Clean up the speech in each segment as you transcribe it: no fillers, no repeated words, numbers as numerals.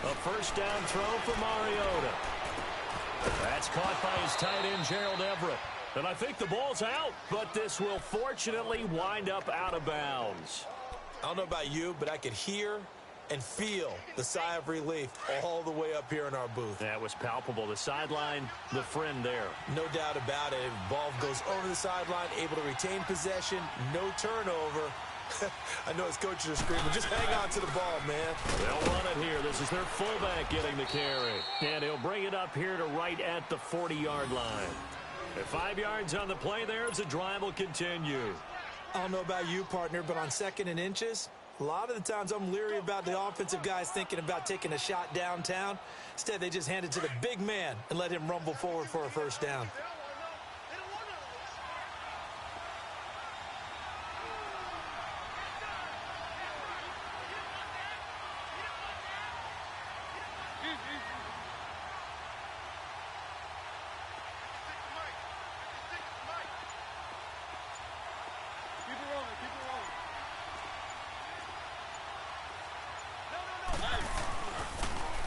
A first down throw for Mariota. That's caught by his tight end, Gerald Everett. And I think the ball's out, but this will fortunately wind up out of bounds. I don't know about you, but I could hear and feel the sigh of relief all the way up here in our booth. That was palpable. The sideline, the friend there. No doubt about it. Ball goes over the sideline, able to retain possession, no turnover. I know his coaches are screaming, just hang on to the ball, man. They'll run it here. This is their fullback getting the carry. And he'll bring it up here to right at the 40-yard line. At 5 yards on the play there as the drive will continue. I don't know about you, partner, but on 2nd and inches, a lot of the times I'm leery about the offensive guys thinking about taking a shot downtown. Instead, they just hand it to the big man and let him rumble forward for a first down.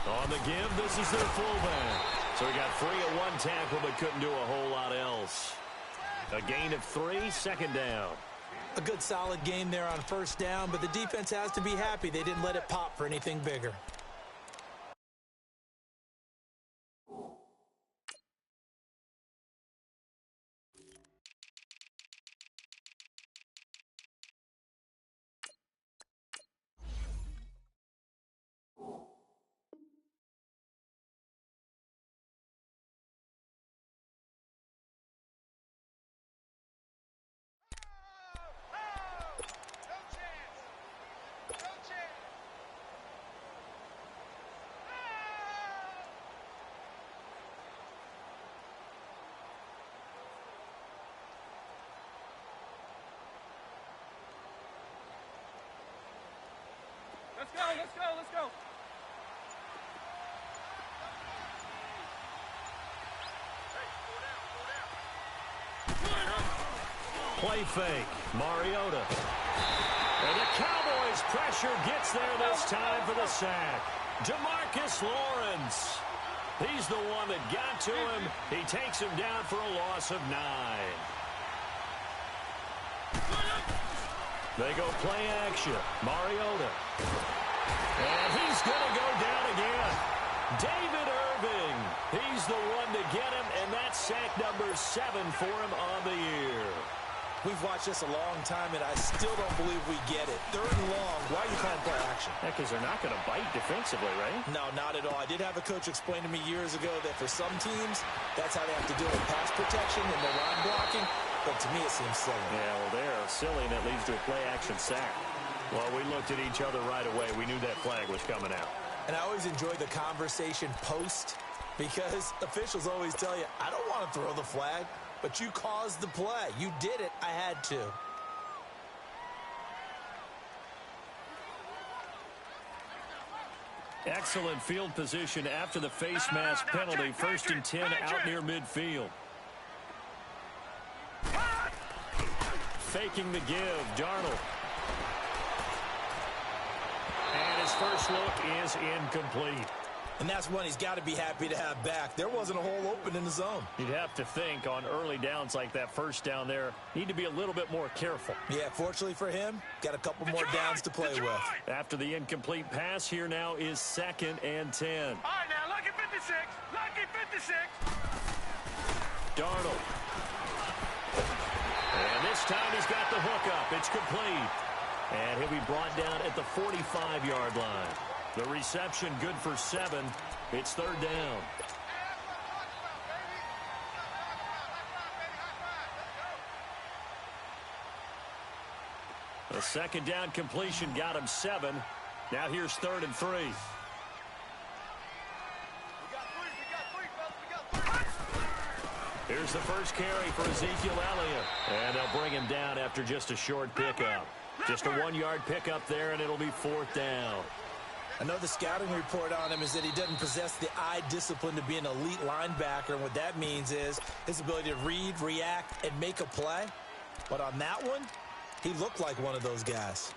On the give, this is their fullback. So he got free at one tackle but couldn't do a whole lot else. A gain of 3, 2nd down. A good solid game there on first down, but the defense has to be happy they didn't let it pop for anything bigger. Let's go. Play fake. Mariota. And the Cowboys' pressure gets there this time for the sack. DeMarcus Lawrence. He's the one that got to him. He takes him down for a loss of 9. They go play action. Mariota. And he's going to go down again. David Irving. He's the one to get him, and that's sack number 7 for him on the year. We've watched this a long time, and I still don't believe we get it. 3rd and long. Why are you calling play action? Yeah, because they're not going to bite defensively, right? No, not at all. I did have a coach explain to me years ago that for some teams, that's how they have to do it. Pass protection and the line blocking. But to me, it seems silly. Yeah, well, they're silly, and it leads to a play-action sack. Well, we looked at each other right away. We knew that flag was coming out. And I always enjoy the conversation post because officials always tell you, I don't want to throw the flag, but you caused the play. You did it. I had to. Excellent field position after the face mask penalty. 1st and 10 out near midfield. Faking the give, Darnold. And his first look is incomplete. And that's one he's got to be happy to have back. There wasn't a hole open in the zone. You'd have to think on early downs like that first down there, need to be a little bit more careful. Yeah, fortunately for him, got a couple more downs to play with. After the incomplete pass, here now is 2nd and 10. All right, now, lucky 56. Lucky 56. Darnold. And this time he's got the hook up. It's complete. And he'll be brought down at the 45-yard line. The reception good for 7. It's 3rd down. The 2nd down completion got him 7. Now here's 3rd and 3. Here's the first carry for Ezekiel Elliott. And they'll bring him down after just a short pickup. Just a 1-yard pickup there, and it'll be 4th down. I know the scouting report on him is that he doesn't possess the eye discipline to be an elite linebacker, and what that means is his ability to read, react, and make a play. But on that one, he looked like one of those guys.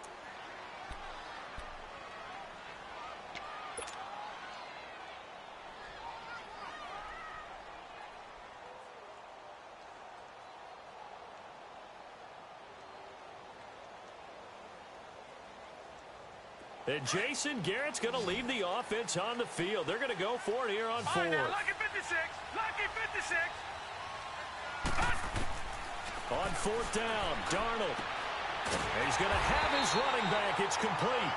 And Jason Garrett's going to leave the offense on the field. They're going to go for it here on fourth. Now, lucky 56. Lucky 56. On fourth down, Darnold. And he's going to have his running back. It's complete.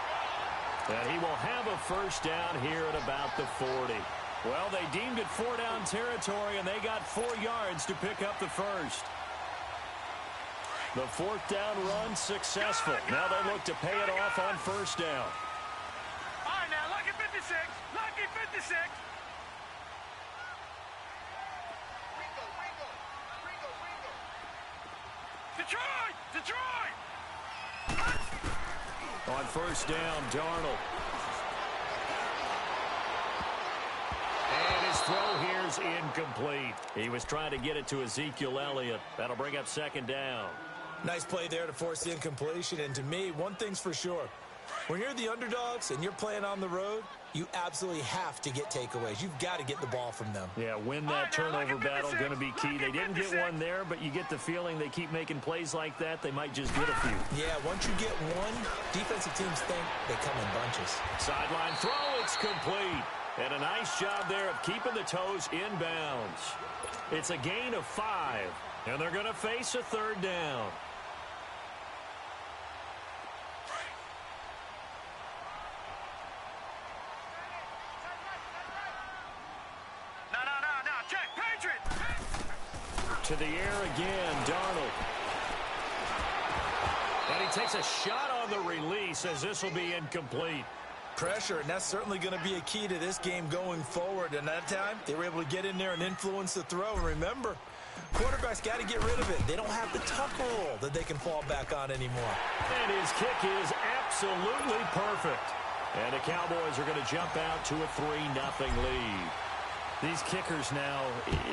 And he will have a first down here at about the 40. Well, they deemed it 4-down territory, and they got 4 yards to pick up the first. The fourth down run successful. Now they look to pay it off on first down. All right, now, lucky 56. Lucky 56. Detroit! Detroit! On first down, Darnold. And his throw here's incomplete. He was trying to get it to Ezekiel Elliott. That'll bring up second down. Nice play there to force the incompletion. And to me, one thing's for sure. When you're the underdogs and you're playing on the road, you absolutely have to get takeaways. You've got to get the ball from them. Yeah, win that turnover battle going to be key. They didn't get one there, but you get the feeling they keep making plays like that. They might just get a few. Yeah, once you get one, defensive teams think they come in bunches. Sideline throw, it's complete. And a nice job there of keeping the toes inbounds. It's a gain of 5, and they're going to face a third down. To the air again, Darnold. And he takes a shot on the release as this will be incomplete. Pressure, and that's certainly going to be a key to this game going forward. And that time, they were able to get in there and influence the throw. And remember, quarterbacks got to get rid of it. They don't have the tuck rule that they can fall back on anymore. And his kick is absolutely perfect. And the Cowboys are going to jump out to a 3-0 lead. These kickers now,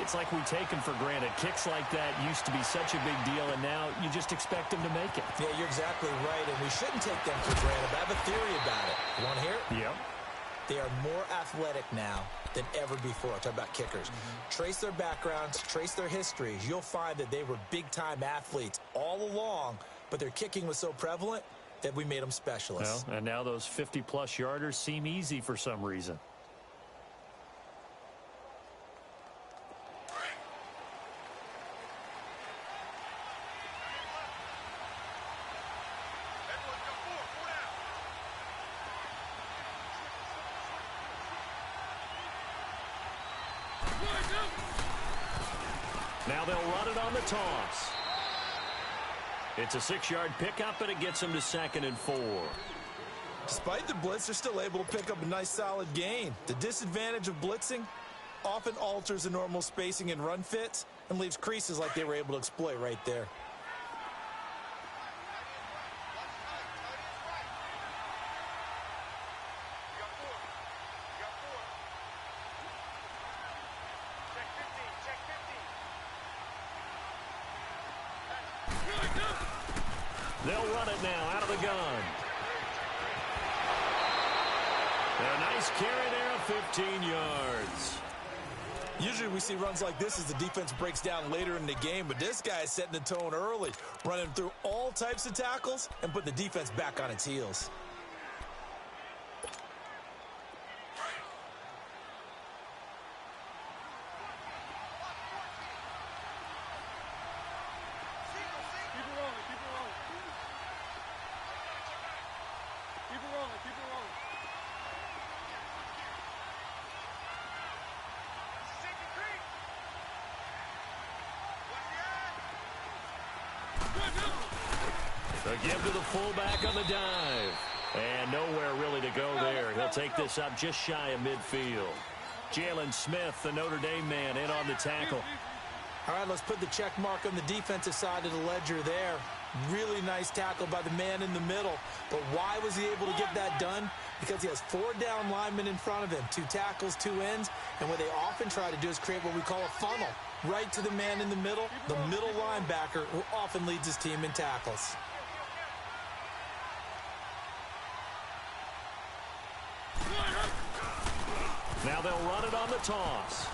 it's like we take them for granted. Kicks like that used to be such a big deal, and now you just expect them to make it. Yeah, you're exactly right, and we shouldn't take them for granted. But I have a theory about it. You want to hear it? Yep. They are more athletic now than ever before. Talk about kickers. Trace their backgrounds, trace their histories. You'll find that they were big-time athletes all along, but their kicking was so prevalent that we made them specialists. Well, and now those 50-plus yarders seem easy for some reason. Now they'll run it on the toss. It's a 6-yard pickup, and it gets them to 2nd and 4. Despite the blitz, they're still able to pick up a nice, solid gain. The disadvantage of blitzing often alters the normal spacing and run fits and leaves creases like they were able to exploit right there. They'll run it now out of the gun. A nice carry there of 15 yards. Usually we see runs like this as the defense breaks down later in the game, but this guy is setting the tone early, running through all types of tackles and putting the defense back on its heels. A give to the fullback on the dive. And nowhere really to go there. He'll take this up just shy of midfield. Jalen Smith, the Notre Dame man, in on the tackle. All right, let's put the check mark on the defensive side of the ledger there. Really nice tackle by the man in the middle. But why was he able to get that done? Because he has 4 down linemen in front of him, 2 tackles, 2 ends, and what they often try to do is create what we call a funnel, right to the man in the middle linebacker, who often leads his team in tackles. Now they'll run it on the toss.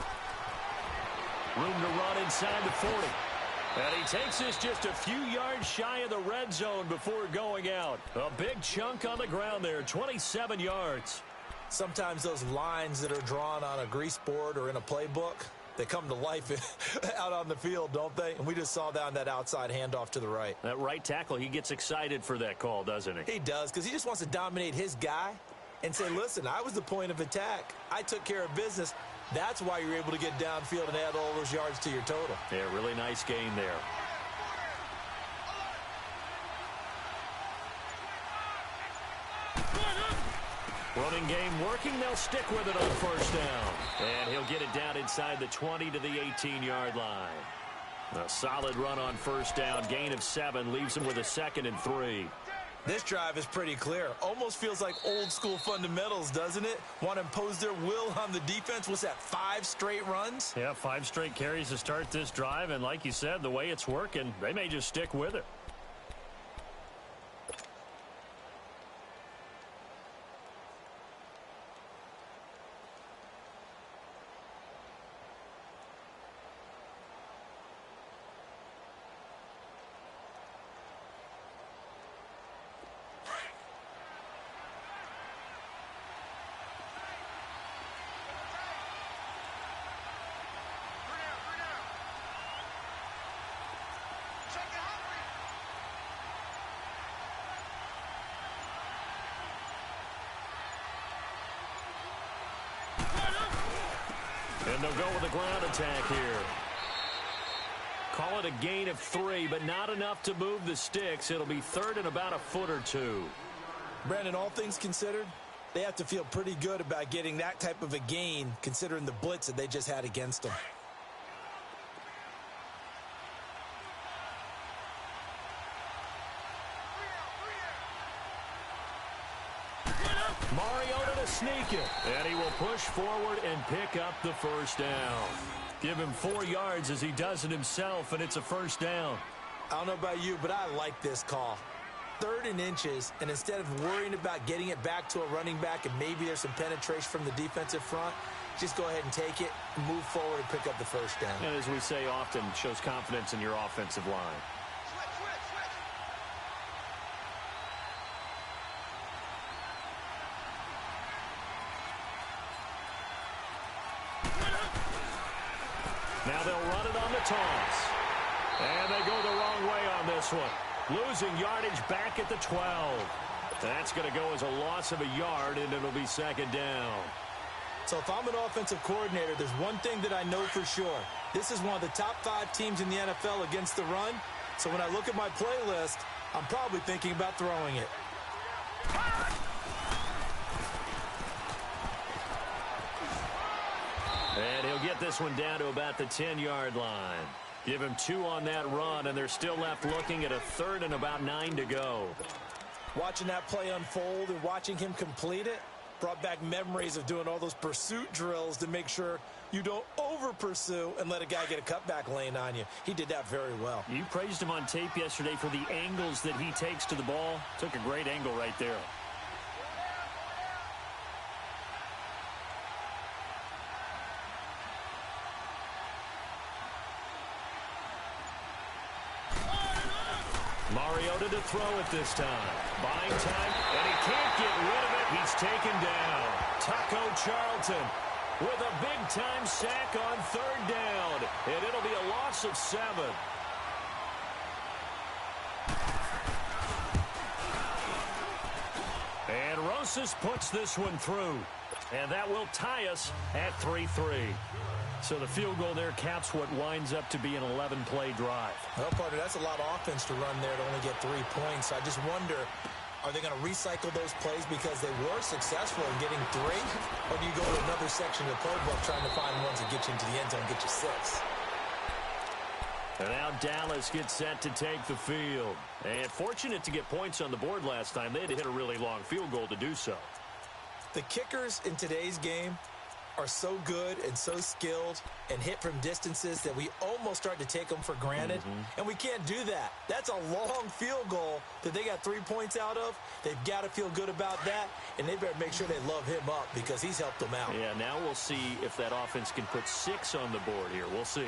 Room to run inside the 40. And he takes this just a few yards shy of the red zone before going out. A big chunk on the ground there, 27 yards. Sometimes those lines that are drawn on a grease board or in a playbook, they come to life out on the field, don't they? And we just saw that on that outside handoff to the right. That right tackle, he gets excited for that call, doesn't he? He does, because he just wants to dominate his guy and say, listen, I was the point of attack. I took care of business. That's why you're able to get downfield and add all those yards to your total. Yeah, really nice gain there. Running game working. They'll stick with it on first down. And he'll get it down inside the 20 to the 18-yard line. A solid run on first down. Gain of 7 leaves him with a 2nd and 3. This drive is pretty clear. Almost feels like old school fundamentals, doesn't it? Want to impose their will on the defense. What's that, 5 straight runs? Yeah, 5 straight carries to start this drive. And like you said, the way it's working, they may just stick with it. And they'll go with a ground attack here. Call it a gain of 3, but not enough to move the sticks. It'll be 3rd and about a foot or 2. Brandon, all things considered, they have to feel pretty good about getting that type of a gain, considering the blitz that they just had against them. Mariota to sneak it. And he will push forward and pick up the first down. Give him 4 yards as he does it himself, and it's a first down. I don't know about you, but I like this call. 3rd and inches, and instead of worrying about getting it back to a running back and maybe there's some penetration from the defensive front, just go ahead and take it, move forward, and pick up the first down. And as we say often, shows confidence in your offensive line. Now they'll run it on the toss. And they go the wrong way on this one. Losing yardage back at the 12. That's going to go as a loss of a yard, and it'll be 2nd down. So if I'm an offensive coordinator, there's one thing that I know for sure. This is one of the top 5 teams in the NFL against the run. So when I look at my playlist, I'm probably thinking about throwing it. And he'll get this one down to about the 10-yard line. Give him 2 on that run, and they're still left looking at a 3rd and about 9 to go. Watching that play unfold and watching him complete it brought back memories of doing all those pursuit drills to make sure you don't over-pursue and let a guy get a cutback lane on you. He did that very well. You praised him on tape yesterday for the angles that he takes to the ball. Took a great angle right there. Mariota to throw it this time. Buying time, and he can't get rid of it. He's taken down. Taco Charlton with a big-time sack on 3rd down, and it'll be a loss of 7. And Rosas puts this one through, and that will tie us at 3-3. So the field goal there caps what winds up to be an 11-play drive. Well, partner, that's a lot of offense to run there to only get 3 points. I just wonder, are they going to recycle those plays because they were successful in getting 3? Or do you go to another section of the playbook trying to find ones that get you into the end zone and get you 6? And now Dallas gets set to take the field. And fortunate to get points on the board last time. They had to hit a really long field goal to do so. The kickers in today's game are so good and so skilled and hit from distances that we almost start to take them for granted. And we can't do that. That's a long field goal that they got 3 points out of. They've got to feel good about that, and they better make sure they love him up because he's helped them out. Yeah, now we'll see if that offense can put 6 on the board here. We'll see.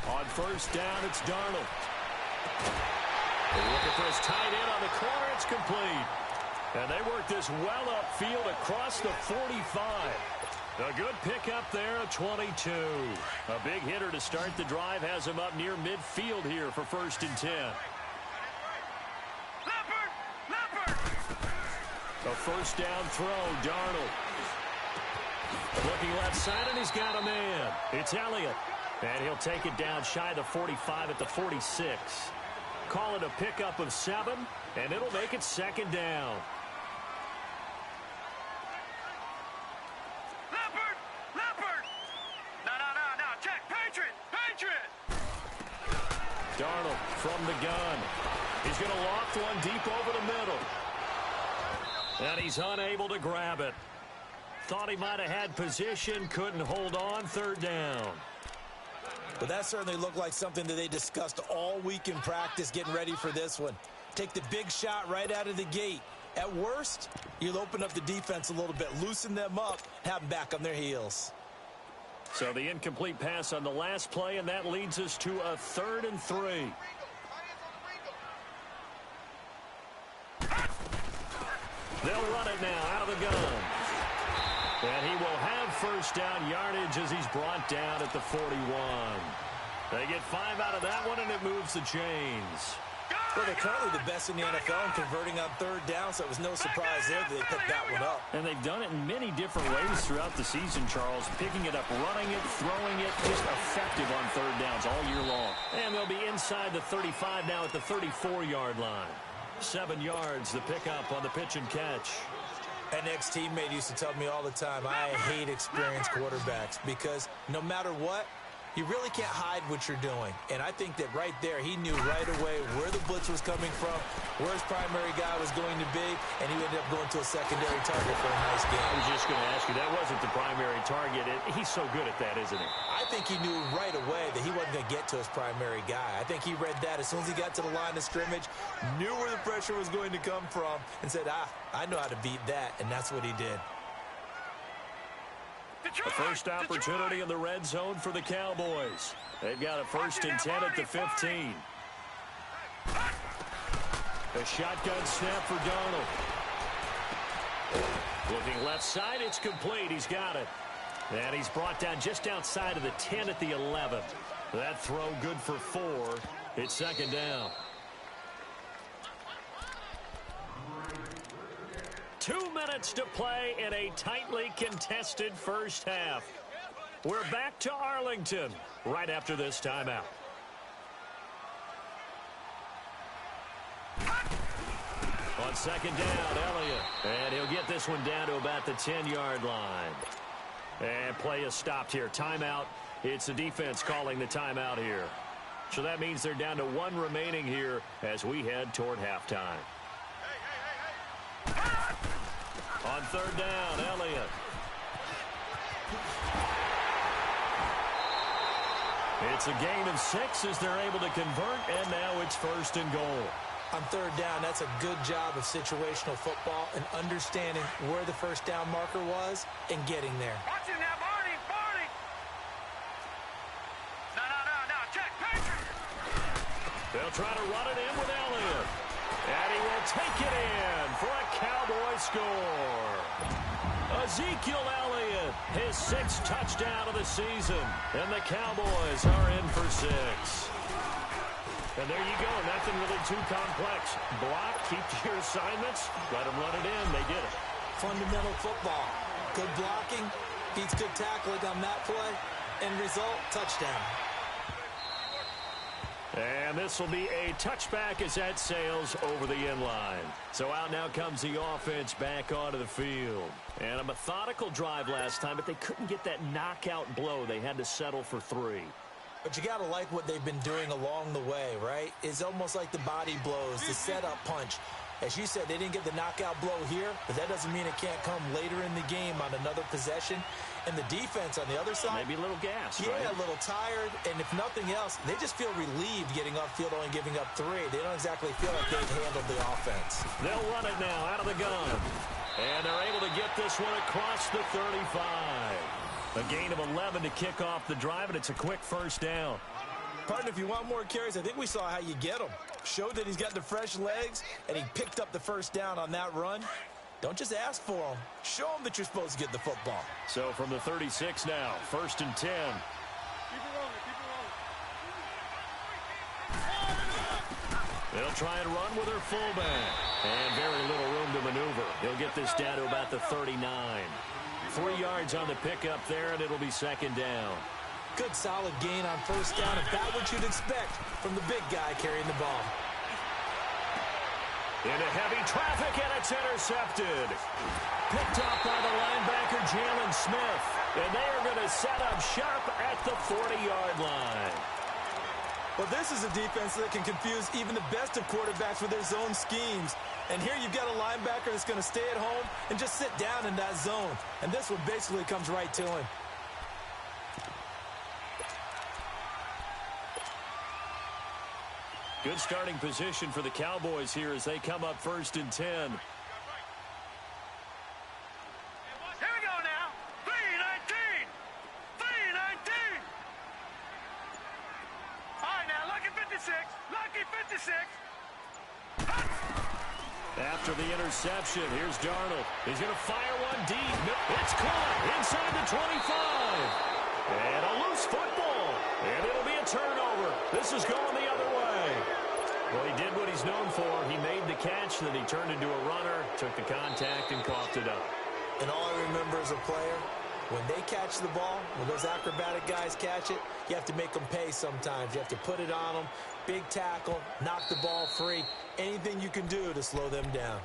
On first down, it's Darnold. They're looking for his tight end on the corner. It's complete. And they work this well upfield across the 45. A good pickup there at 22. A big hitter to start the drive has him up near midfield here for 1st and 10. A first down throw, Darnold. Looking left side, and he's got a man. It's Elliott. And he'll take it down shy of the 45 at the 46. Call it a pickup of 7, and it'll make it 2nd down. Leopard! No, check, Patriot! Darnold from the gun. He's going to loft one deep over the middle. And he's unable to grab it. Thought he might have had position, couldn't hold on, 3rd down. But that certainly looked like something that they discussed all week in practice getting ready for this one. Take the big shot right out of the gate. At worst, you'll open up the defense a little bit, loosen them up, have them back on their heels. So the incomplete pass on the last play, and that leads us to a 3rd and 3. They'll run it now out of the gun. And he will have 1st down yardage as he's brought down at the 41. They get 5 out of that one, and it moves the chains. Well, they're currently the best in the NFL in converting on 3rd down, so it was no surprise there that they picked that one up. And they've done it in many different ways throughout the season, Charles. Picking it up, running it, throwing it, just effective on 3rd downs all year long. And they'll be inside the 35 now at the 34-yard line. 7 yards, the pickup on the pitch and catch. An ex-teammate used to tell me all the time, I hate experienced quarterbacks because no matter what, you really can't hide what you're doing. And I think that right there, he knew right away where the blitz was coming from, where his primary guy was going to be, and he ended up going to a secondary target for a nice game. I was just going to ask you, that wasn't the primary target. He's so good at that, isn't he? I think he knew right away that he wasn't going to get to his primary guy. I think he read that as soon as he got to the line of scrimmage, knew where the pressure was going to come from, and said, I know how to beat that, and that's what he did. The first opportunity in the red zone for the Cowboys. They've got a 1st and 10 at the 15. A shotgun snap for Darnold. Looking left side, it's complete. He's got it. And he's brought down just outside of the 10 at the 11. That throw good for 4. It's 2nd down. 2 minutes to play in a tightly contested first half. We're back to Arlington right after this timeout. On 2nd down, Elliott. And he'll get this one down to about the 10-yard line. And play is stopped here. Timeout. It's the defense calling the timeout here. So that means they're down to 1 remaining here as we head toward halftime. On 3rd down, Elliott. It's a gain of 6 as they're able to convert, and now it's 1st and goal. On 3rd down, that's a good job of situational football and understanding where the 1st down marker was and getting there. Watch it now, Barney! No, check, Patriot! They'll try to run it in with Elliott. And he will take it in for a Cowboy score. Ezekiel Elliott, his 6th touchdown of the season. And the Cowboys are in for 6. And there you go. Nothing really too complex. Block, keep to your assignments, let them run it in. They did it. Fundamental football. Good blocking, beats good tackling on that play. End result, touchdown. And this will be a touchback as that sails over the inline. So out now comes the offense back onto the field. And a methodical drive last time, but they couldn't get that knockout blow. They had to settle for 3. But you got to like what they've been doing along the way, right? It's almost like the body blows, the setup punch. As you said, they didn't get the knockout blow here, but that doesn't mean it can't come later in the game on another possession. And the defense on the other side, maybe a little gas, yeah, right? A little tired. And if nothing else, they just feel relieved getting upfield, only giving up 3. They don't exactly feel like they've handled the offense. They'll run it now out of the gun. And they're able to get this one across the 35. A gain of 11 to kick off the drive, and it's a quick first down. Partner, if you want more carries, I think we saw how you get them. Showed that he's got the fresh legs, and he picked up the first down on that run. Don't just ask for them. Show them that you're supposed to get the football. So from the 36 now, 1st and 10. Keep it rolling, keep it rolling. They'll try and run with their fullback. And very little room to maneuver. He'll get this down to about the 39. 3 yards on the pickup there, and it'll be 2nd down. Good solid gain on 1st down, about what you'd expect from the big guy carrying the ball. Into heavy traffic, and it's intercepted. Picked up by the linebacker, Jalen Smith. And they are going to set up sharp at the 40-yard line. Well, this is a defense that can confuse even the best of quarterbacks with their zone schemes. And here you've got a linebacker that's going to stay at home and just sit down in that zone. And this one basically comes right to him. Good starting position for the Cowboys here as they come up 1st and 10. Here we go now. 3-19. 3-19. All right, now, lucky 56. Lucky 56. After the interception, here's Darnold. He's going to fire one deep. It's caught inside the 25. And a loose football. And it'll be a turnover. This is going the other way. Well, he did what he's known for. He made the catch, then he turned into a runner, took the contact, and coughed it up. And all I remember as a player, when they catch the ball, when those acrobatic guys catch it, you have to make them pay sometimes. You have to put it on them, big tackle, knock the ball free, anything you can do to slow them down.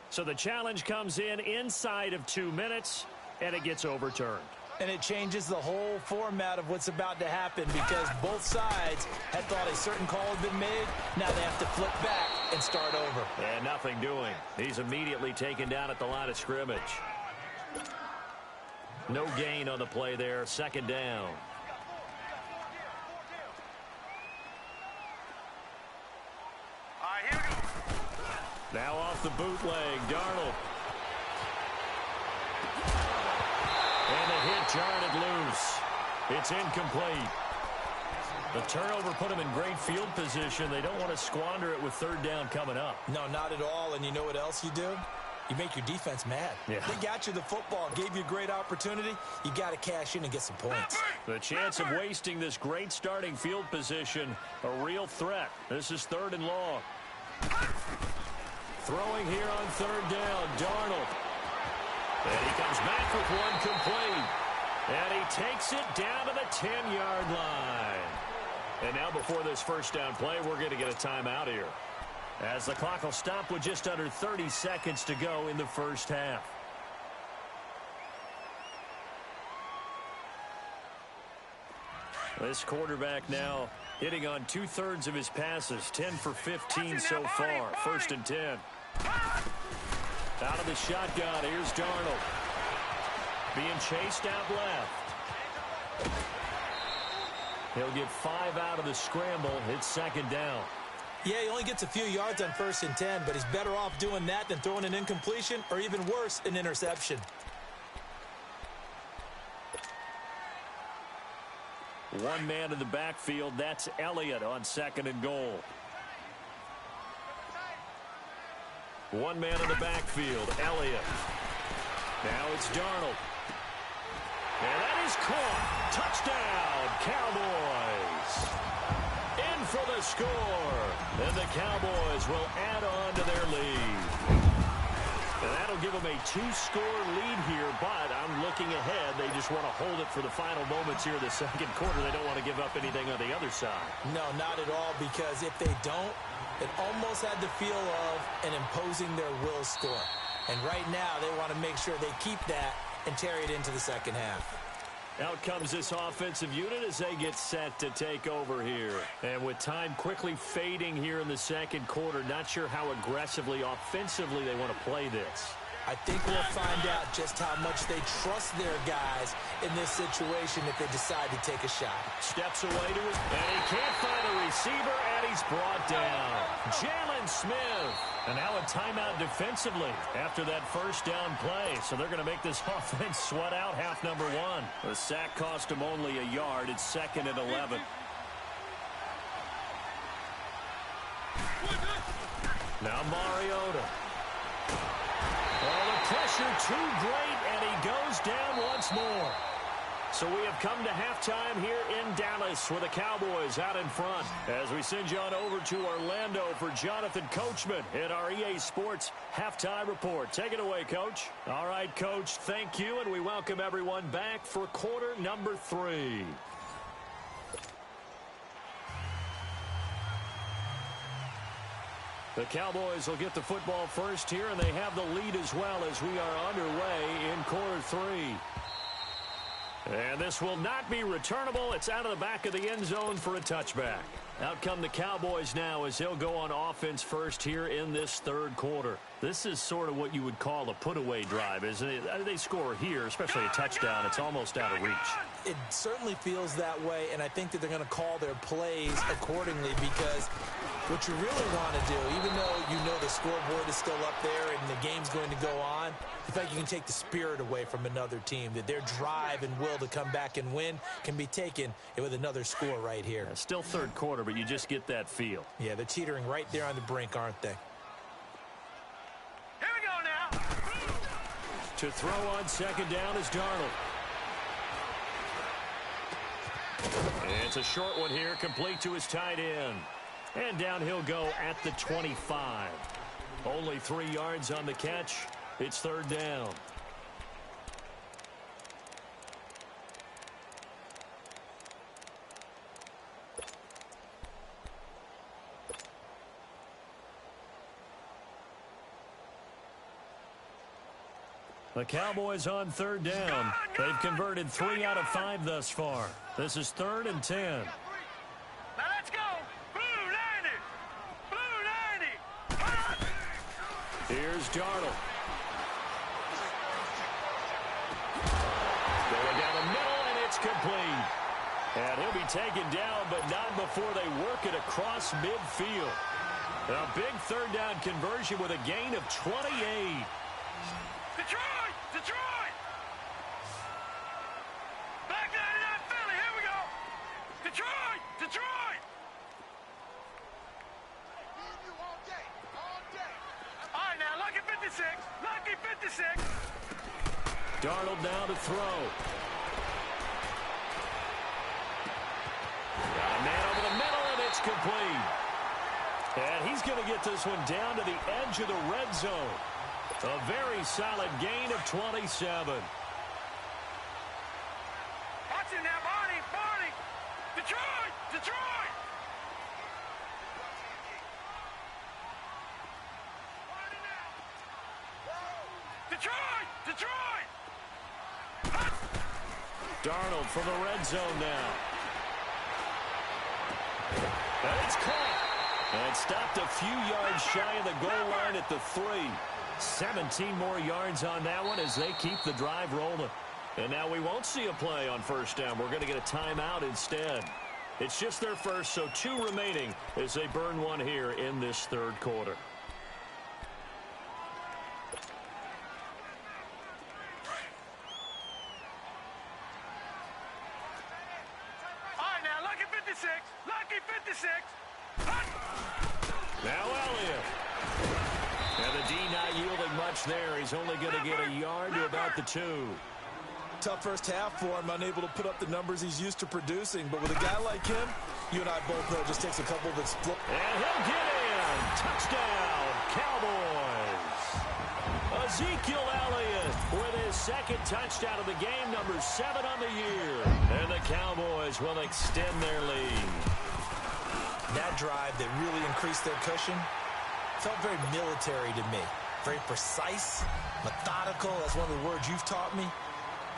So the challenge comes in inside of 2 minutes, and it gets overturned. And it changes the whole format of what's about to happen because both sides had thought a certain call had been made. Now they have to flip back and start over. And nothing doing. He's immediately taken down at the line of scrimmage. No gain on the play there. 2nd down. All right, here we go. Now off the bootleg, Darnold. And the hit jarred it loose. It's incomplete. The turnover put them in great field position. They don't want to squander it with 3rd down coming up. No, not at all. And you know what else you do? You make your defense mad. Yeah. They got you the football, gave you a great opportunity. You got to cash in and get some points. The chance of wasting this great starting field position, a real threat. This is 3rd and long. Throwing here on 3rd down, Darnold. And he comes back with one complete. And he takes it down to the 10-yard line. And now before this 1st down play, we're going to get a timeout here, as the clock will stop with just under 30 seconds to go in the 1st half. This quarterback now hitting on 2/3 of his passes, 10 for 15 so far. 1st and 10. Out of the shotgun, here's Darnold. Being chased out left. He'll get 5 out of the scramble. It's 2nd down. Yeah, he only gets a few yards on 1st and 10, but he's better off doing that than throwing an incompletion or even worse, an interception. One man in the backfield. That's Elliott on 2nd and goal. One man in the backfield, Elliott. Now it's Darnold. And that is caught. Touchdown, Cowboys. In for the score. And the Cowboys will add on to their lead. And that'll give them a 2-score lead here, but I'm looking ahead. They just want to hold it for the final moments here of the second quarter. They don't want to give up anything on the other side. No, not at all, because if they don't, it almost had the feel of an imposing their will score. And right now, they want to make sure they keep that and carry it into the second half. Out comes this offensive unit as they get set to take over here. And with time quickly fading here in the second quarter, not sure how aggressively, offensively they want to play this. I think we'll find out just how much they trust their guys in this situation if they decide to take a shot. Steps away to it, and he can't find a receiver, and he's brought down. Jalen Smith. And now a timeout defensively after that first down play. So they're going to make this offense sweat out half number one. The sack cost them only a yard. It's 2nd and 11. Now Mariota. Oh, the pressure too great, and he goes down once more. So we have come to halftime here in Dallas with the Cowboys out in front. As we send you on over to Orlando for Jonathan Coachman in our EA Sports Halftime Report. Take it away, Coach. All right, Coach, thank you, and we welcome everyone back for quarter number 3. The Cowboys will get the football first here, and they have the lead as well as we are underway in quarter 3. And this will not be returnable. It's out of the back of the end zone for a touchback. Out come the Cowboys now as they'll go on offense first here in this third quarter. This is sort of what you would call a put-away drive, isn't it? They score here, especially a touchdown. It's almost out of reach. It certainly feels that way, and I think that they're going to call their plays accordingly because what you really want to do, even though you know the scoreboard is still up there and the game's going to go on, the fact you can take the spirit away from another team, that their drive and will to come back and win can be taken with another score right here. Yeah, still third quarter, but you just get that feel. Yeah, they're teetering right there on the brink, aren't they? Here we go now. To throw on second down is Darnold. And it's a short one here, complete to his tight end. And down he'll go at the 25. Only 3 yards on the catch. It's third down. The Cowboys on third down. They've converted 3 out of 5 thus far. This is 3rd and 10. Now let's go. Blue 90. Blue 90. Here's Darnold. Going down the middle, and it's complete. And he'll be taken down, but not before they work it across midfield. A big third down conversion with a gain of 28. Detroit! Detroit! Back 99 Philly, here we go! Detroit! Detroit! All right, now, lucky 56. Lucky 56. Darnold now to throw. Got a man over the middle, and it's complete. And he's going to get this one down to the edge of the red zone. A very solid gain of 27. Watch it now, Barney! Barney! Detroit! Detroit! Detroit! Detroit! Darnold from the red zone now. And it's caught. And stopped a few yards shy of the goal line at the 3. 17 more yards on that one as they keep the drive rolling. And now we won't see a play on first down. We're going to get a timeout instead. It's just their first, so 2 remaining as they burn one here in this third quarter. All right, now, lucky 56. Lucky 56. Now Elliott. And the D not yielding much there. He's only going to get a yard to about the 2. Tough first half for him, unable to put up the numbers he's used to producing. But with a guy like him, you and I both know it just takes a couple of explosions. And he'll get in. Touchdown, Cowboys. A Ezekiel Elliott with his second touchdown of the game, number 7 on the year. And the Cowboys will extend their lead. That drive that really increased their cushion felt very military to me. Very precise, methodical. That's one of the words you've taught me.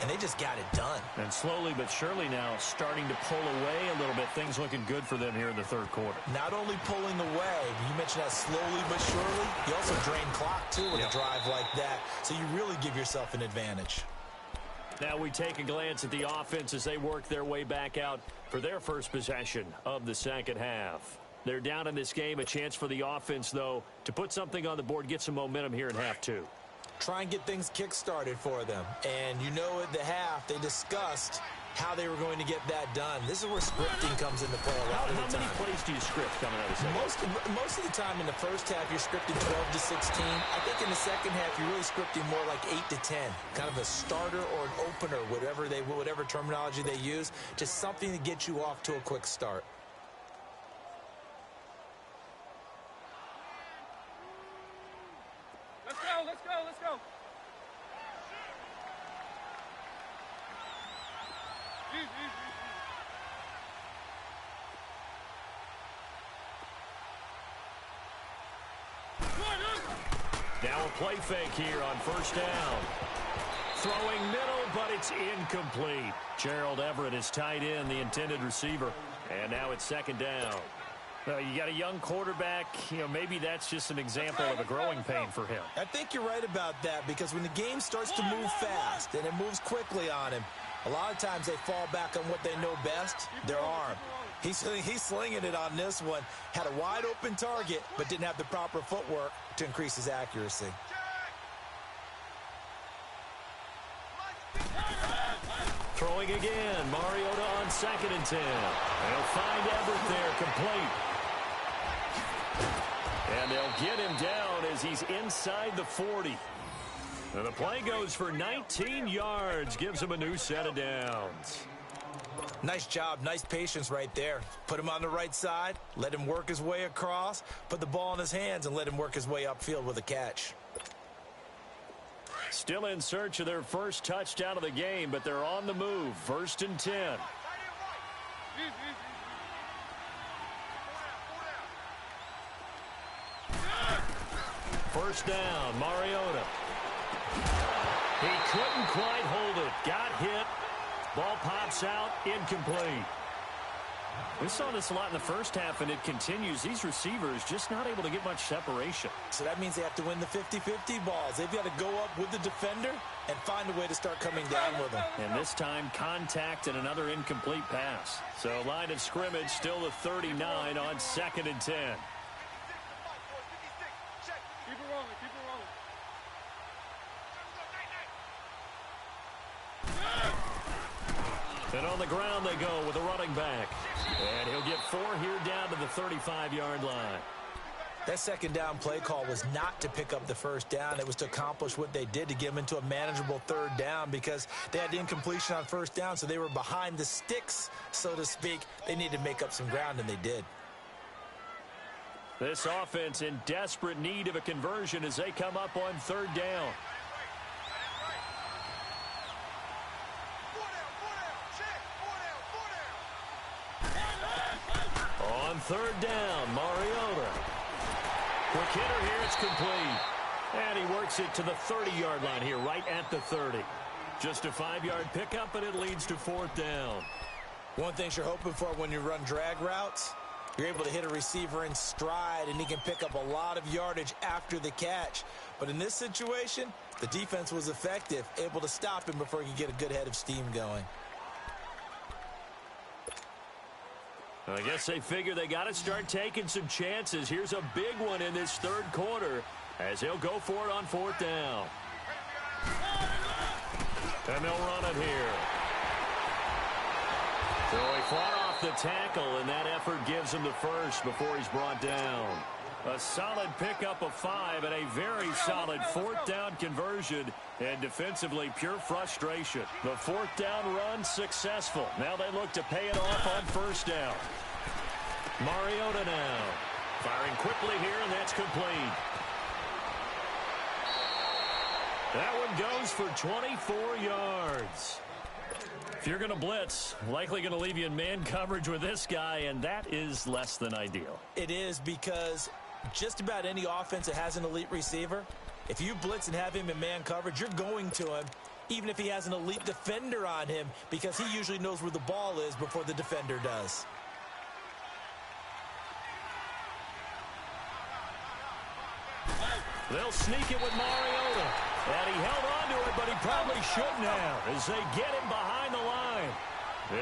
And they just got it done. And slowly but surely now starting to pull away a little bit. Things looking good for them here in the third quarter. Not only pulling away, you mentioned that slowly but surely. You also drain clock, too, with a drive like that. So you really give yourself an advantage. Now we take a glance at the offense as they work their way back out for their first possession of the second half. They're down in this game. A chance for the offense, though, to put something on the board, get some momentum here in half two. Try and get things kick-started for them. And you know at the half, they discussed how they were going to get that done. This is where scripting comes into play a lot of the time. How many plays do you script coming out of the second? Most of the time in the first half, you're scripting 12 to 16. I think in the second half, you're really scripting more like 8 to 10. Kind of a starter or an opener, whatever terminology they use. Just something to get you off to a quick start. Let's go. Now a play fake here on first down. Throwing middle, but it's incomplete. Gerald Everett is tied in, the intended receiver. And now it's second down. You got a young quarterback. Maybe that's just an example of a growing pain for him. I think you're right about that, because when the game starts to move fast and it moves quickly on him, a lot of times they fall back on what they know best, their arm. He's slinging it on this one. Had a wide open target, but didn't have the proper footwork to increase his accuracy. Throwing again. Mariota on 2nd and 10. They'll find Everett there, complete. And they'll get him down as he's inside the 40. And the play goes for 19 yards. Gives him a new set of downs. Nice job. Nice patience right there. Put him on the right side. Let him work his way across. Put the ball in his hands and let him work his way upfield with a catch. Still in search of their first touchdown of the game, but they're on the move. 1st and 10. First down, Mariota. He couldn't quite hold it. Got hit. Ball pops out. Incomplete. We saw this a lot in the first half, and it continues. These receivers just not able to get much separation. So that means they have to win the 50-50 balls. They've got to go up with the defender and find a way to start coming down with them. And this time, contact and another incomplete pass. So line of scrimmage still the 39 on 2nd and 10. Keep it rolling. And on the ground they go with a running back. And he'll get 4 here down to the 35-yard line. That second down play call was not to pick up the first down. It was to accomplish what they did, to get them into a manageable 3rd down, because they had the incompletion on 1st down, so they were behind the sticks, so to speak. They needed to make up some ground, and they did. This offense in desperate need of a conversion as they come up on 3rd down. On 3rd down, Mariota. Quick hitter here, it's complete. And he works it to the 30-yard line here, right at the 30. Just a 5-yard pickup, but it leads to 4th down. One thing you're hoping for when you run drag routes, you're able to hit a receiver in stride, and he can pick up a lot of yardage after the catch. But in this situation, the defense was effective, able to stop him before he could get a good head of steam going. I guess they figure they got to start taking some chances. Here's a big one in this 3rd quarter as they'll go for it on 4th down. And they'll run it here. So he fought off the tackle, and that effort gives him the first before he's brought down. A solid pickup of 5 and a very solid 4th down conversion, and defensively pure frustration. The 4th down run successful. Now they look to pay it off on 1st down. Mariota now firing quickly here, and that's complete. That one goes for 24 yards. If you're going to blitz, likely going to leave you in man coverage with this guy, and that is less than ideal. It is, because just about any offense that has an elite receiver, if you blitz and have him in man coverage, you're going to him, even if he has an elite defender on him, because he usually knows where the ball is before the defender does. They'll sneak it with Mariota. And he held on to it, but he probably shouldn't have, as they get him behind the line.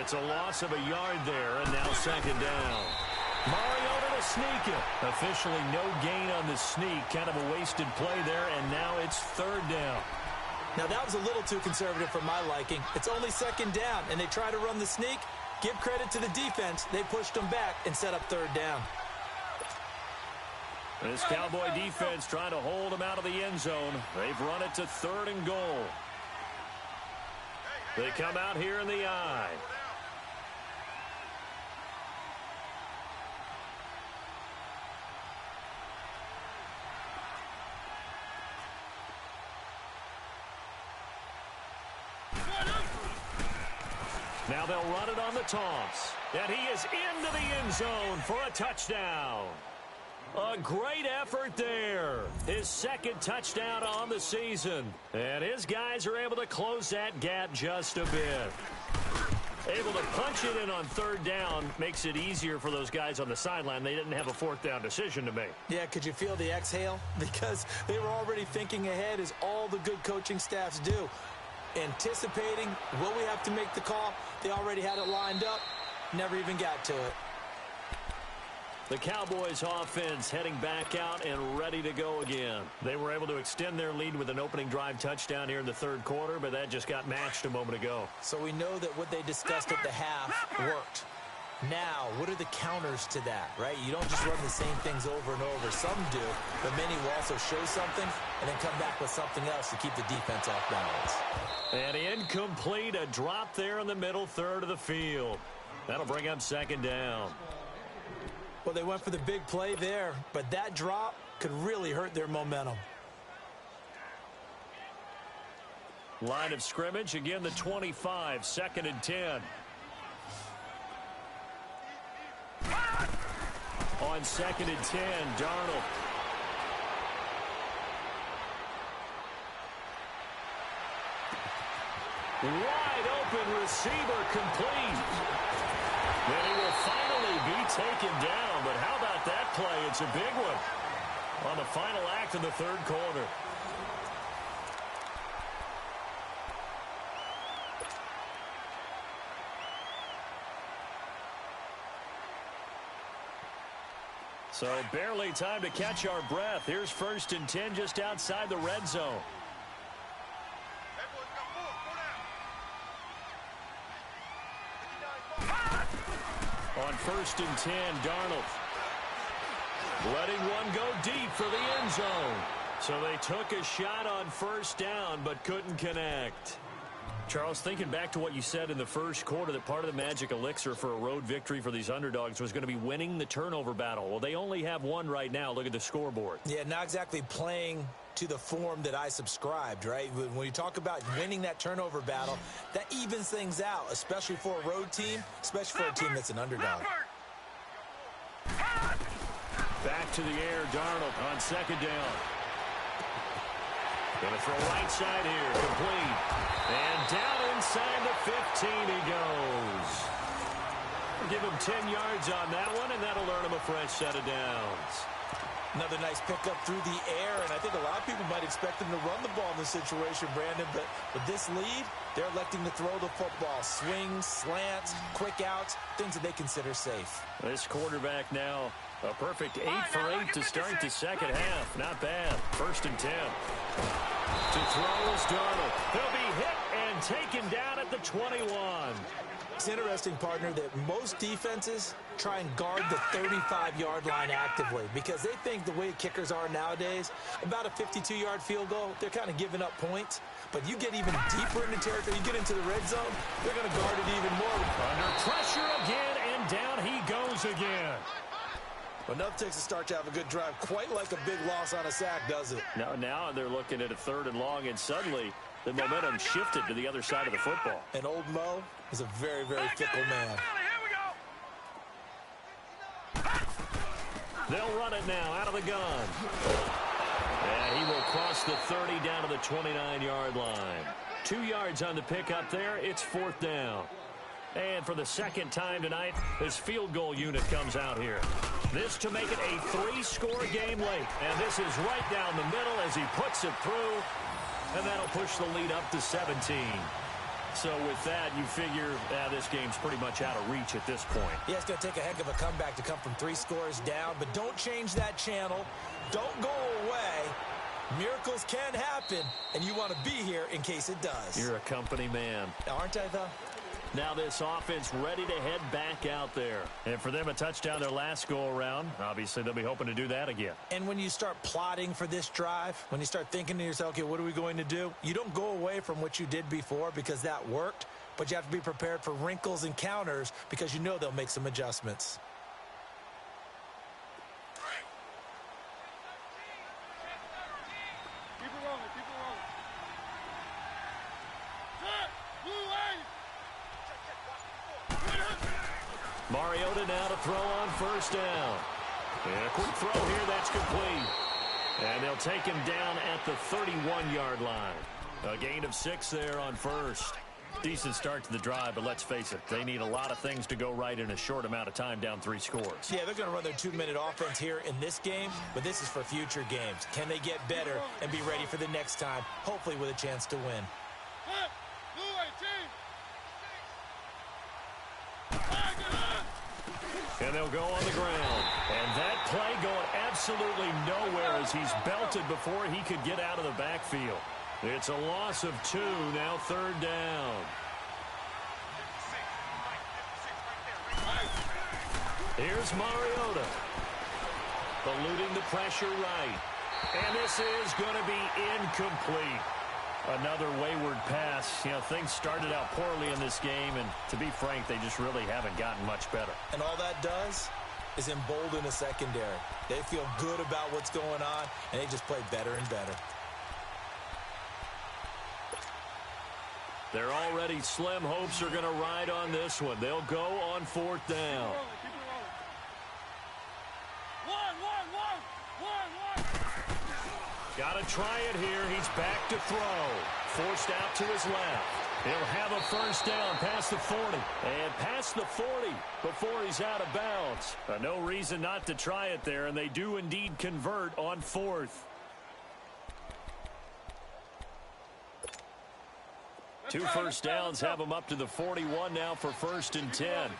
It's a loss of a yard there, and now second down. Mariota to sneak it. Officially no gain on the sneak. Kind of a wasted play there, and now it's third down. Now, that was a little too conservative for my liking. It's only second down, and they try to run the sneak. Give credit to the defense. They pushed them back and set up third down. This Cowboy defense trying to hold him out of the end zone. They've run it to third and goal. They come out here in the I. Now they'll run it on the toss. And he is into the end zone for a touchdown. A great effort there. His second touchdown on the season. And his guys are able to close that gap just a bit. Able to punch it in on third down makes it easier for those guys on the sideline. They didn't have a fourth down decision to make. Yeah, could you feel the exhale? Because they were already thinking ahead, as all the good coaching staffs do. Anticipating, will we have to make the call? They already had it lined up. Never even got to it. The Cowboys offense heading back out and ready to go again. They were able to extend their lead with an opening drive touchdown here in the third quarter, but that just got matched a moment ago. So we know that what they discussed at the half worked. Now, what are the counters to that, right? You don't just run the same things over and over. Some do, but many will also show something and then come back with something else to keep the defense off balance. And incomplete, a drop there in the middle third of the field. That'll bring up second down. Well, they went for the big play there, but that drop could really hurt their momentum. Line of scrimmage, again the 25, second and 10. On second and 10, Darnold. Wide open receiver, complete. Then he will finally be taken down, but how about that play? It's a big one on the final act of the third quarter. So barely time to catch our breath. Here's first and 10 just outside the red zone. On first and 10, Darnold. Letting one go deep for the end zone. So they took a shot on first down but couldn't connect. Charles, thinking back to what you said in the first quarter, that part of the magic elixir for a road victory for these underdogs was going to be winning the turnover battle. Well, they only have one right now. Look at the scoreboard. Yeah, not exactly playing to the form that I subscribed, right? When you talk about winning that turnover battle, that evens things out, especially for a road team, especially for a team that's an underdog. Back to the air, Darnold on second down. Going to throw right side here, complete. And down inside the 15 he goes. Give him 10 yards on that one, and that'll earn him a fresh set of downs. Another nice pickup through the air, and I think a lot of people might expect them to run the ball in this situation, Brandon, but with this lead, they're electing to throw the football. Swings, slants, quick outs, things that they consider safe. This quarterback now, a perfect 8 for 8 to start the second half. Not bad. First and 10. To throw is Darnold. He'll be hit and taken down at the 21. It's interesting, partner, that most defenses try and guard the 35-yard line actively because they think the way kickers are nowadays, about a 52-yard field goal, they're kind of giving up points. But you get even deeper into territory, you get into the red zone, they're going to guard it even more. Under pressure again, and down he goes again. Well, nothing takes a start to have a good drive, quite like a big loss on a sack, does it? Now they're looking at a 3rd and long, and suddenly the momentum shifted to the other side of the football. And old Mo is a very, very fickle man. They'll run it now out of the gun. And he will cross the 30 down to the 29-yard line. 2 yards on the pickup there. It's 4th down. And for the second time tonight, his field goal unit comes out here. This to make it a 3-score game late. And this is right down the middle as he puts it through. And that'll push the lead up to 17. So with that, you figure this game's pretty much out of reach at this point. Yeah, it's going to take a heck of a comeback to come from 3 scores down. But don't change that channel. Don't go away. Miracles can happen, and you want to be here in case it does. You're a company man. Aren't I, though? Now this offense ready to head back out there. And for them, a touchdown their last go-around. Obviously, they'll be hoping to do that again. And when you start plotting for this drive, when you start thinking to yourself, okay, what are we going to do? You don't go away from what you did before because that worked, but you have to be prepared for wrinkles and counters because you know they'll make some adjustments. Mariota now to throw on 1st down. And a quick throw here, that's complete. And they'll take him down at the 31-yard line. A gain of 6 there on 1st. Decent start to the drive, but let's face it, they need a lot of things to go right in a short amount of time down 3 scores. Yeah, they're going to run their 2-minute offense here in this game, but this is for future games. Can they get better and be ready for the next time, hopefully with a chance to win? And they'll go on the ground. And that play going absolutely nowhere as he's belted before he could get out of the backfield. It's a loss of 2, now 3rd down. Here's Mariota. Eluding the pressure right. And this is going to be incomplete. Another wayward pass. You know, things started out poorly in this game, and to be frank, they just really haven't gotten much better. And all that does is embolden a secondary. They feel good about what's going on, and they just play better and better. Their already slim hopes are going to ride on this one. They'll go on 4th down. Got to try it here. He's back to throw. Forced out to his left. He'll have a 1st down past the 40. And past the 40 before he's out of bounds. No reason not to try it there, and they do indeed convert on 4th. 2 first downs have them up to the 41 now for 1st and 10.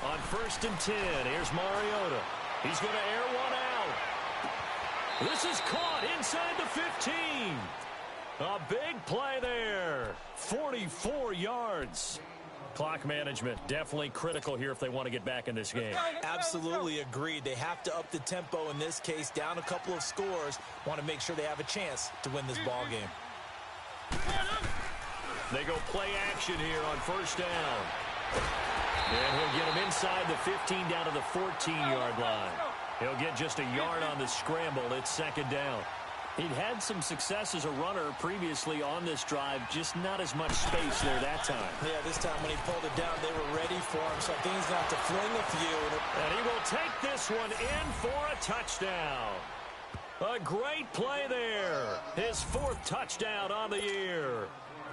On 1st and 10, here's Mariota. He's going to air one out. This is caught inside the 15. A big play there. 44 yards. Clock management definitely critical here if they want to get back in this game. Absolutely agreed. They have to up the tempo in this case, down a couple of scores. Want to make sure they have a chance to win this ball game. They go play action here on 1st down. And he'll get him inside the 15 down to the 14-yard line. He'll get just a yard on the scramble. It's 2nd down. He'd had some success as a runner previously on this drive, just not as much space there that time. Yeah, this time when he pulled it down, they were ready for him, so I think he's going to have to fling a few. And he will take this one in for a touchdown. A great play there. His 4th touchdown on the year.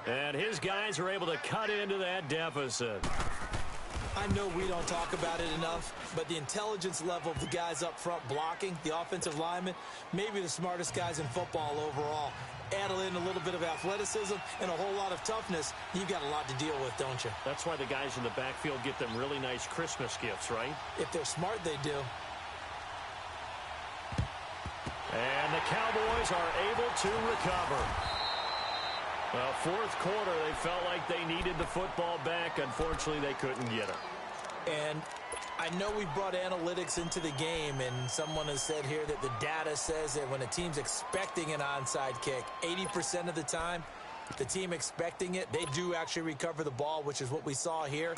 And his guys are able to cut into that deficit. I know we don't talk about it enough, but the intelligence level of the guys up front blocking, the offensive linemen, maybe the smartest guys in football overall. Add in a little bit of athleticism and a whole lot of toughness, you've got a lot to deal with, don't you? That's why the guys in the backfield get them really nice Christmas gifts, right? If they're smart, they do. And the Cowboys are able to recover. Well, 4th quarter, they felt like they needed the football back. Unfortunately, they couldn't get it. And I know we brought analytics into the game, and someone has said here that the data says that when a team's expecting an onside kick, 80% of the time, the team expecting it, they do actually recover the ball, which is what we saw here.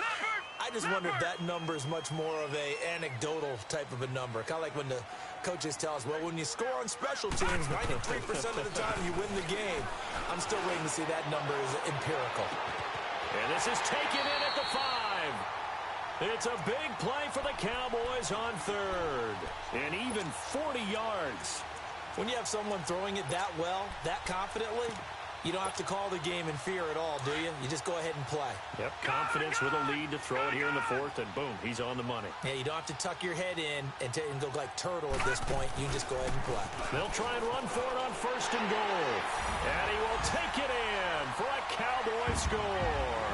I just wonder if that number is much more of a anecdotal type of a number. Kind of like when the coaches tell us, well, when you score on special teams, 93% of the time you win the game. I'm still waiting to see that number is empirical. And this is taken in at the 5. It's a big play for the Cowboys on third. And even 40 yards. When you have someone throwing it that well, that confidently, you don't have to call the game in fear at all, do you? You just go ahead and play. Yep, confidence with a lead to throw it here in the 4th, and boom, he's on the money. Yeah, you don't have to tuck your head in and go like turtle at this point. You just go ahead and play. They'll try and run for it on 1st and goal. And he will take it in for a Cowboy score.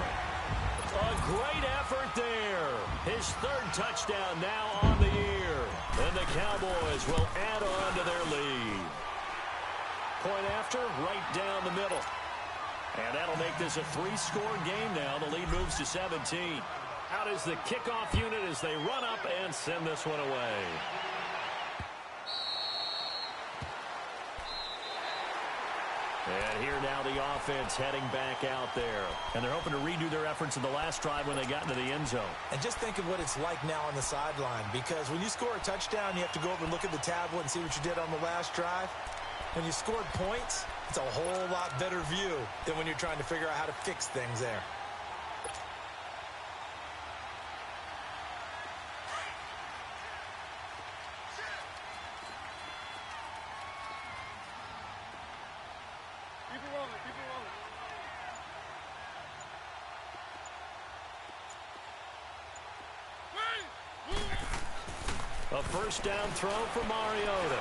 A great effort there. His 3rd touchdown now on the year. And the Cowboys will add on to their lead. Point after, right down the middle. And that'll make this a 3-score game now. The lead moves to 17. Out is the kickoff unit as they run up and send this one away. And here now the offense heading back out there. And they're hoping to redo their efforts in the last drive when they got into the end zone. And just think of what it's like now on the sideline. Because when you score a touchdown, you have to go over and look at the tablet and see what you did on the last drive. When you scored points, it's a whole lot better view than when you're trying to figure out how to fix things there. Keep it rolling, keep it rolling. A 1st down throw for Mariota.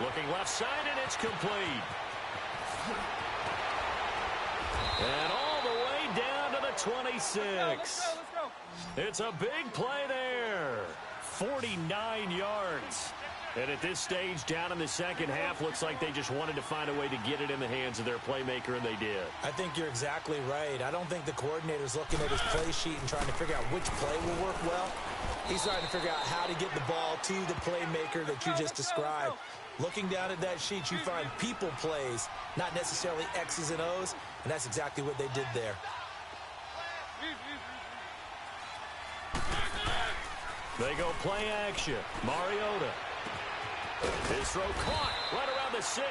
Looking left side, and it's complete. And all the way down to the 26. Let's go. It's a big play there. 49 yards. And at this stage, down in the second half, looks like they just wanted to find a way to get it in the hands of their playmaker, and they did. I think you're exactly right. I don't think the coordinator's looking at his play sheet and trying to figure out which play will work well. He's trying to figure out how to get the ball to the playmaker that you just described. Looking down at that sheet, you find people plays, not necessarily X's and O's, and that's exactly what they did there. They go play action. Mariota. His throw caught right around the 6.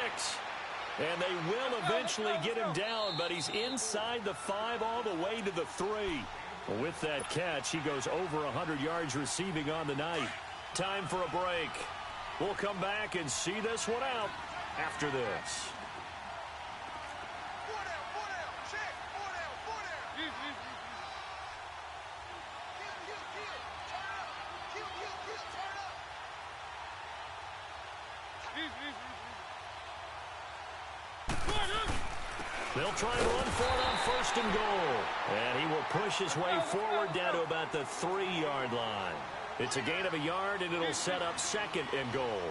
And they will eventually get him down, but he's inside the 5 all the way to the 3. With that catch, he goes over 100 yards receiving on the night. Time for a break. We'll come back and see this one out after this. They'll try and run for it on 1st and goal. And he will push his way forward down to about the 3-yard line. It's a gain of a yard, and it'll set up 2nd and goal.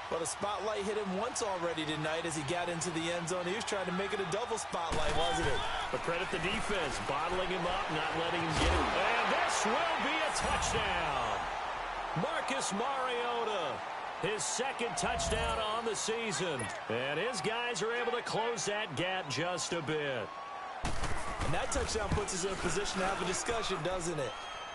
Well, the spotlight hit him once already tonight as he got into the end zone. He was trying to make it a double spotlight, wasn't it? But credit the defense, bottling him up, not letting him get him. And this will be a touchdown. Marcus Mariota, his 2nd touchdown on the season. And his guys are able to close that gap just a bit. And that touchdown puts us in a position to have a discussion, doesn't it?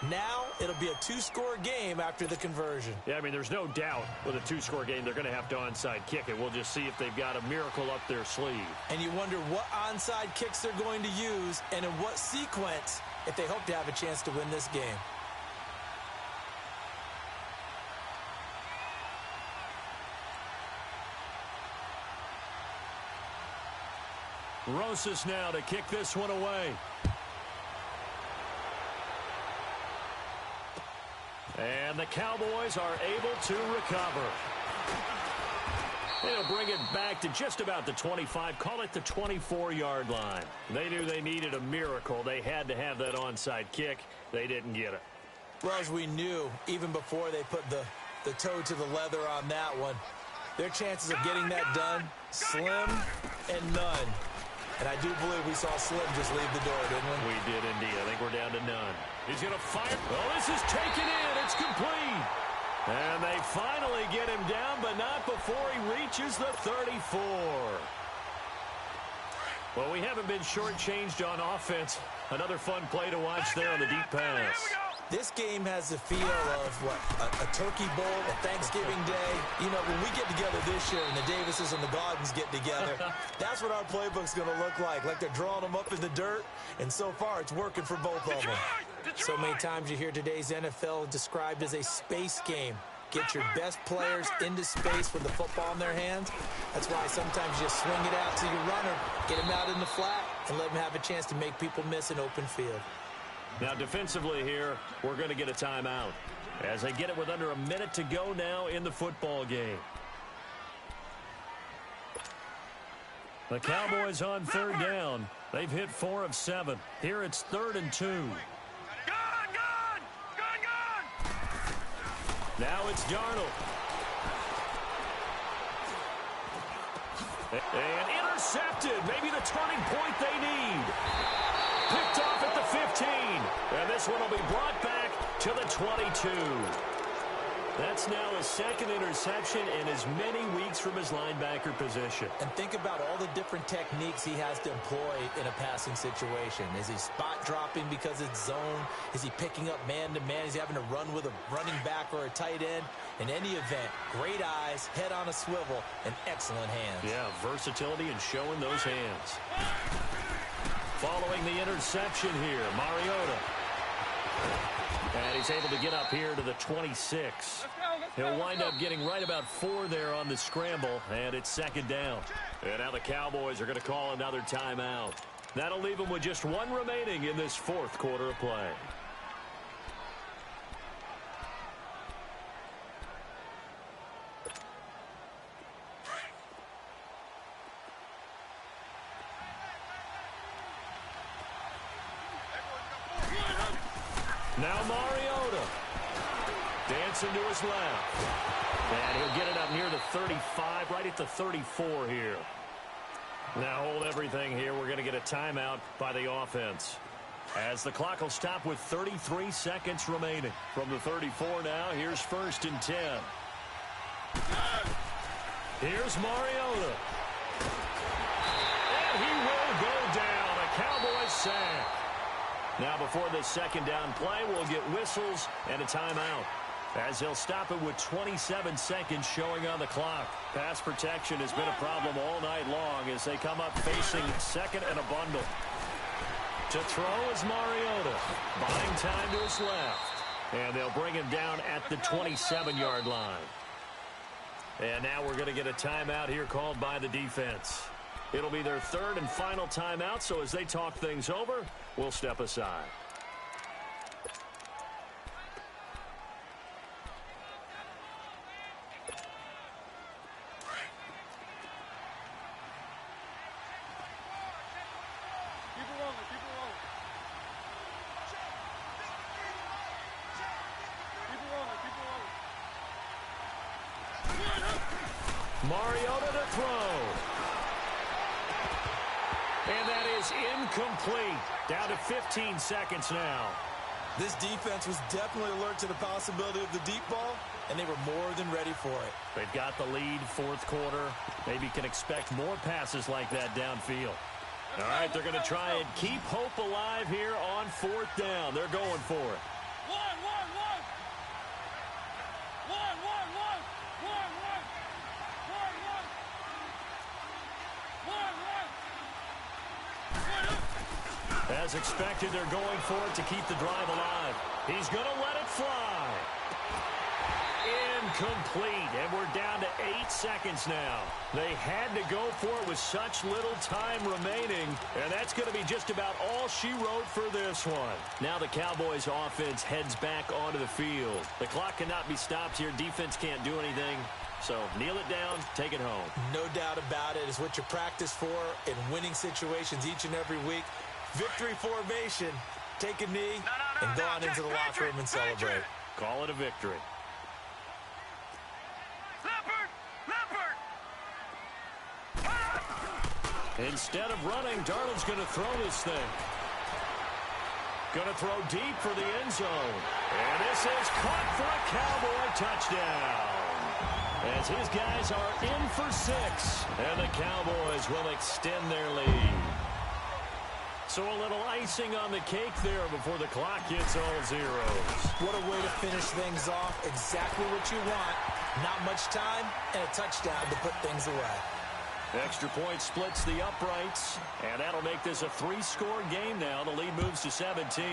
Now it'll be a 2-score game after the conversion. Yeah, I mean, there's no doubt with a 2-score game they're going to have to onside kick it. We'll just see if they've got a miracle up their sleeve. And you wonder what onside kicks they're going to use and in what sequence if they hope to have a chance to win this game. Rosas now to kick this one away. And the Cowboys are able to recover. They'll bring it back to just about the 25, call it the 24-yard line. They knew they needed a miracle. They had to have that onside kick. They didn't get it. Well, as we knew, even before they put the toe to the leather on that one, their chances of getting that done, slim and none. And I do believe we saw Slim just leave the door, didn't we? We did indeed. I think we're down to none. He's going to fire. Oh, this is taken in. It's complete. And they finally get him down, but not before he reaches the 34. Well, we haven't been shortchanged on offense. Another fun play to watch there on the deep pass. This game has the feel of, what, a turkey bowl, a Thanksgiving day. You know, when we get together this year and the Davises and the Gardens get together, that's what our playbook's going to look like they're drawing them up in the dirt, and so far it's working for both of them. So many times you hear today's NFL described as a space game. Get your best players into space with the football in their hands. That's why sometimes you just swing it out to your runner, get him out in the flat, and let him have a chance to make people miss an open field. Now, defensively here, we're going to get a timeout as they get it with under a minute to go now in the football game. The Cowboys on third down. They've hit 4 of 7. Here it's 3rd and 2. Gone! Now it's Darnold. And intercepted. Maybe the turning point they need. Picked off at the 15. And this one will be brought back to the 22. That's now his second interception in as many weeks from his linebacker position. And think about all the different techniques he has to employ in a passing situation. Is he spot dropping because it's zone? Is he picking up man-to-man? Is he having to run with a running back or a tight end? In any event, great eyes, head on a swivel, and excellent hands. Yeah, versatility and showing those hands. Following the interception here, Mariota. And he's able to get up here to the 26. He'll wind up getting right about 4 there on the scramble, and it's 2nd down. And now the Cowboys are going to call another timeout. That'll leave them with just 1 remaining in this 4th quarter of play. Now Mariota. Dancing to his left. And he'll get it up near the 35, right at the 34 here. Now hold everything here. We're going to get a timeout by the offense. As the clock will stop with 33 seconds remaining. From the 34 now, here's 1st and 10. Here's Mariota. And he will go down. A Cowboys sack. Now before this 2nd down play, we'll get whistles and a timeout, as they'll stop it with 27 seconds showing on the clock. Pass protection has been a problem all night long as they come up facing 2nd and a bundle. To throw is Mariota, buying time to his left. And they'll bring him down at the 27-yard line. And now we're going to get a timeout here called by the defense. It'll be their 3rd and final timeout, so as they talk things over, we'll step aside. Mariota to throw. And that is incomplete. Down to 15 seconds now. This defense was definitely alert to the possibility of the deep ball, and they were more than ready for it. They've got the lead, 4th quarter. Maybe can expect more passes like that downfield. All right, they're going to try and keep hope alive here on 4th down. They're going for it. As expected, they're going for it to keep the drive alive. He's going to let it fly. Incomplete, and we're down to 8 seconds now. They had to go for it with such little time remaining, and that's going to be just about all she wrote for this one. Now the Cowboys offense heads back onto the field. The clock cannot be stopped here. Defense can't do anything. So kneel it down, take it home. No doubt about it. It's what you practice for in winning situations each and every week. Victory formation. Take a knee and go on into the locker room and celebrate. Call it a victory. Instead of running, Darnold's going to throw this thing. Going to throw deep for the end zone. And this is caught for a Cowboy touchdown. as his guys are in for 6. And the Cowboys will extend their lead. So a little icing on the cake there before the clock hits all zeros. What a way to finish things off. Exactly what you want. Not much time and a touchdown to put things away. Extra point splits the uprights, and that'll make this a 3-score game now. The lead moves to 17.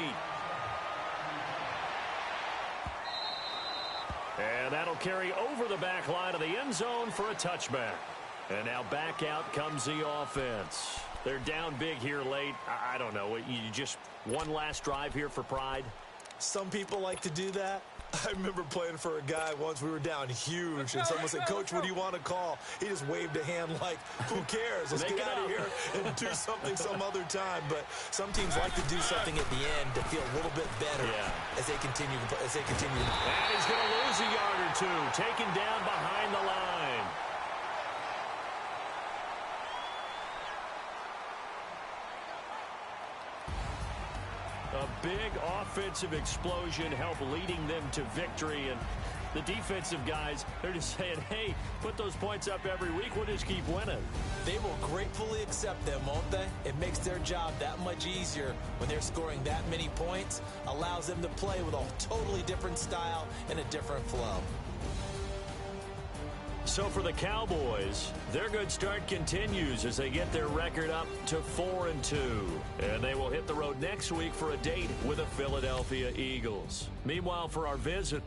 And that'll carry over the back line of the end zone for a touchback. And now back out comes the offense. They're down big here late. I don't know. You just one last drive here for pride? Some people like to do that. I remember playing for a guy once. We were down huge, and someone said, "Coach, what do you want to call?" He just waved a hand like, "Who cares? Let's get out of here and do something some other time." But some teams like to do something at the end to feel a little bit better as they continue. And he's going to lose a yard or two, taken down behind the line. A big offensive explosion helped leading them to victory. And the defensive guys, they're just saying, hey, put those points up every week. We'll just keep winning. They will gratefully accept them, won't they? It makes their job that much easier when they're scoring that many points. Allows them to play with a totally different style and a different flow. So for the Cowboys, their good start continues as they get their record up to 4-2. And they will hit the road next week for a date with the Philadelphia Eagles. Meanwhile, for our visit,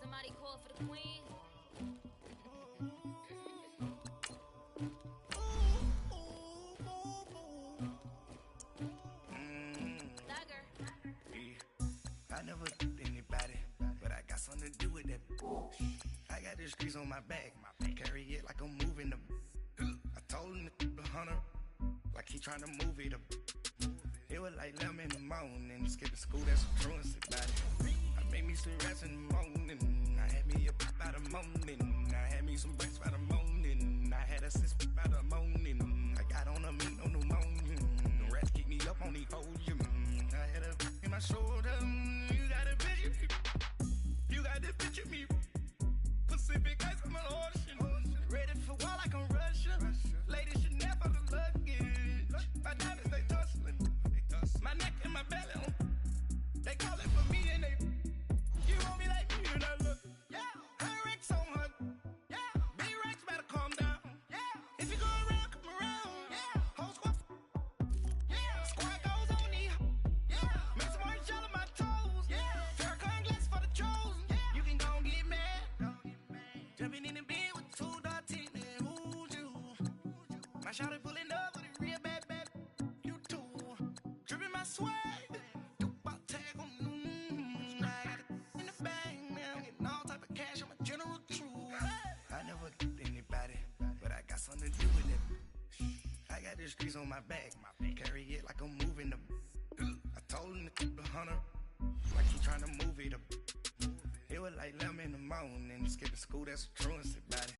somebody call for the queen. I never anybody, but I got something to do with that. I got the streets on my back, carry it like I'm moving the. I told him the hunter, like he trying to move it up. It was like 11 in the morning, skipping school, that's some truancy about it. I made me some rats in the morning, I had me a pop by the morning, I had me some breaks by the morning, I had a sis by the morning, I got on a meat on the morning, the rats keep me up on the podium, I had a in my shoulder, you got a bitch, you got this bitch of me, Pacific ice on my ocean, ready for war like I'm Russia, ladies should never the luggage, my diamonds they tussling, my neck and my belly, they call it for me and they, you want me like me and I look, yeah, her Rex on her, yeah, big Rex better calm down, yeah, if you go around, come around, yeah, whole squad, yeah, squad goes on me, yeah, make some orange gel on my toes, yeah, Farrakhan glass for the trolls, yeah, you can go and get mad, jumping in the bed with 2 dark teeth, and who's you, my shawty pulling up with a real bad, you too, dripping my swag, you about tag on, I got it in the bag, now getting all type of cash, I'm a general true, I never anybody, but I got something to do with it, I got the streets on my back, carry it like I'm moving the, I told him the hunter, like he trying to move it up, it was like 11 in the morning, skipping school, that's some truancy about it.